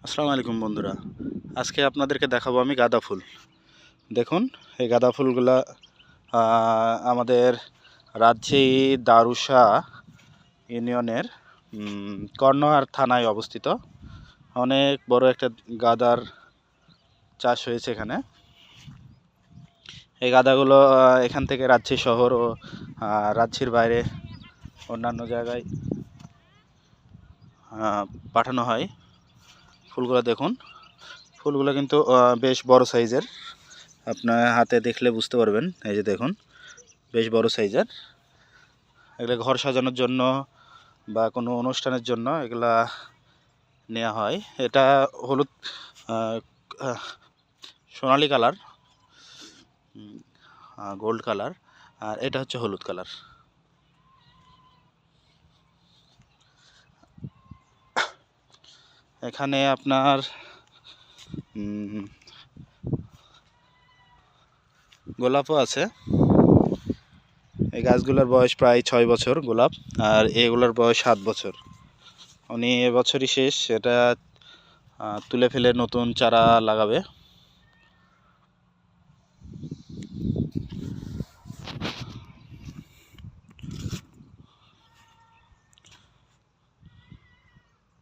আসসালামু আলাইকুম বন্ধুরা, আজকে আপনাদেরকে দেখাবো আমি গাঁদা ফুল। দেখুন, এই গাঁদা ফুলগুলা আমাদের রাজশাহী দারুশা ইউনিয়নের কর্ণহার থানায় অবস্থিত। অনেক বড় একটা গাঁদার চাষ হয়েছে এখানে। এই গাঁদাগুলো এখান থেকে রাজশাহী শহর ও রাজশাহীর বাইরে অন্যান্য জায়গায় পাঠানো হয়। ফুলগুলো দেখুন, ফুলগুলো কিন্তু বেশ বড় সাইজের। আপনার হাতে দেখলে বুঝতে পারবেন। এই যে দেখুন, বেশ বড় সাইজের। এগুলো ঘর সাজানোর জন্য বা কোনো অনুষ্ঠানের জন্য এগুলা নেওয়া হয়। এটা হলুদ সোনালি কালার, গোল্ড কালার, আর এটা হচ্ছে হলুদ কালার। এখানে আপনার গোলাপও আছে। এই গাছগুলোর বয়স প্রায় 6 বছর গোলাপ, আর এগুলোর বয়স 7 বছর। উনি এবছরই শেষ, এটা তুলে ফেলে নতুন চারা লাগাবে।